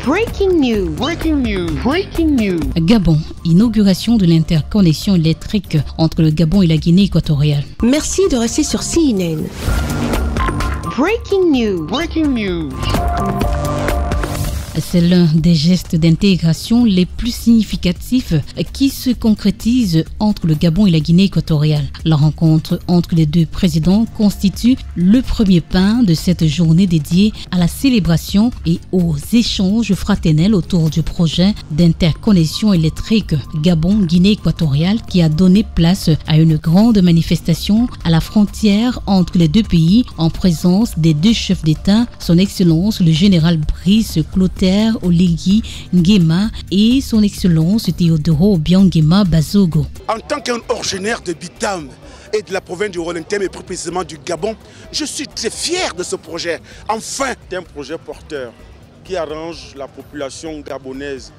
Breaking news. Breaking news. Breaking news. Gabon, inauguration de l'interconnexion électrique entre le Gabon et la Guinée équatoriale. Merci de rester sur CNN. Breaking news. Breaking news. C'est l'un des gestes d'intégration les plus significatifs qui se concrétisent entre le Gabon et la Guinée équatoriale. La rencontre entre les deux présidents constitue le premier pas de cette journée dédiée à la célébration et aux échanges fraternels autour du projet d'interconnexion électrique Gabon-Guinée équatoriale qui a donné place à une grande manifestation à la frontière entre les deux pays en présence des deux chefs d'État, son Excellence le général Brice Clotaire Oligui Nguema et son Excellence Théodoro Obiang-Nguema Bazogo. En tant qu'un originaire de Bitam et de la province du Rolentem et plus précisément du Gabon, je suis très fier de ce projet. Enfin, c'est un projet porteur qui arrange la population gabonaise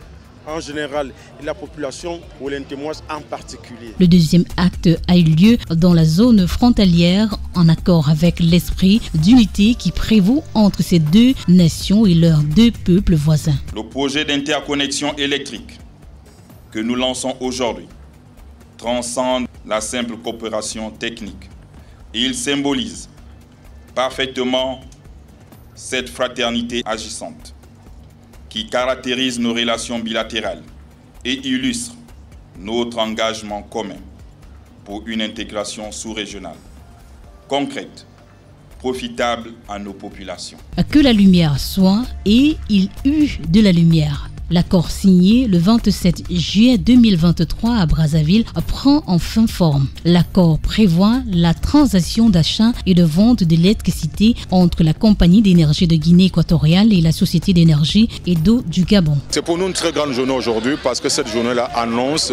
en général et la population rolentemoise en particulier. Le deuxième acte a eu lieu dans la zone frontalière en accord avec l'esprit d'unité qui prévaut entre ces deux nations et leurs deux peuples voisins. Le projet d'interconnexion électrique que nous lançons aujourd'hui transcende la simple coopération technique. Il symbolise parfaitement cette fraternité agissante qui caractérise nos relations bilatérales et illustre notre engagement commun pour une intégration sous-régionale, concrète, profitable à nos populations. Que la lumière soit, et il eut de la lumière. L'accord signé le 27 juillet 2023 à Brazzaville prend enfin forme. L'accord prévoit la transaction d'achat et de vente de l'électricité entre la compagnie d'énergie de Guinée équatoriale et la société d'énergie et d'eau du Gabon. C'est pour nous une très grande journée aujourd'hui parce que cette journée-là annonce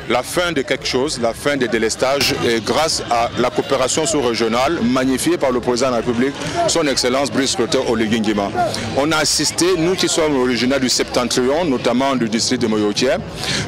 la fin de quelque chose, la fin des délestages et grâce à la coopération sous-régionale magnifiée par le président de la République, son Excellence Brice Clotaire Oligui Nguema. On a assisté, nous qui sommes originaires du Septentrion, notamment du district de Moyotier,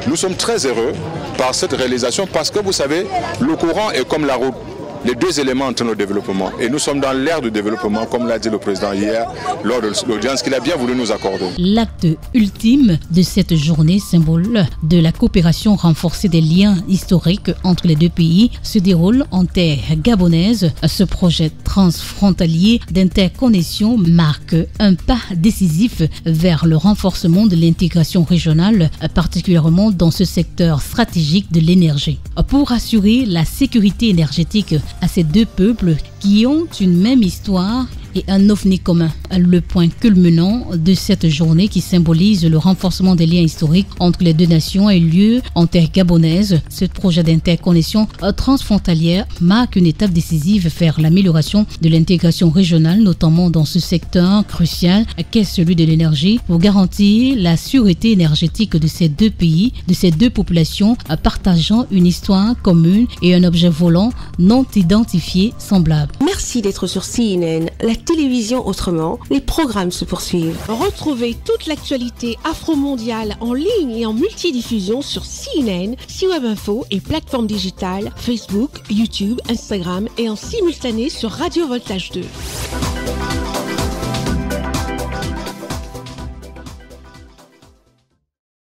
nous sommes très heureux par cette réalisation parce que vous savez, le courant est comme la route. Les deux éléments entre nos développements. Et nous sommes dans l'ère du développement, comme l'a dit le président hier, lors de l'audience qu'il a bien voulu nous accorder. L'acte ultime de cette journée, symbole de la coopération renforcée des liens historiques entre les deux pays, se déroule en terre gabonaise. Ce projet transfrontalier d'interconnexion marque un pas décisif vers le renforcement de l'intégration régionale, particulièrement dans ce secteur stratégique de l'énergie. Pour assurer la sécurité énergétique à ces deux peuples qui ont une même histoire et un ovni commun. Le point culminant de cette journée qui symbolise le renforcement des liens historiques entre les deux nations a eu lieu en terre gabonaise. Ce projet d'interconnexion transfrontalière marque une étape décisive vers l'amélioration de l'intégration régionale, notamment dans ce secteur crucial qu'est celui de l'énergie, pour garantir la sûreté énergétique de ces deux pays, de ces deux populations partageant une histoire commune et un objet volant non identifié semblable. Merci d'être sur CNN, la télévision autrement. Les programmes se poursuivent. Retrouvez toute l'actualité afro-mondiale en ligne et en multidiffusion sur CNN, C-Web Info et plateformes digitales, Facebook, YouTube, Instagram et en simultané sur Radio Voltage 2.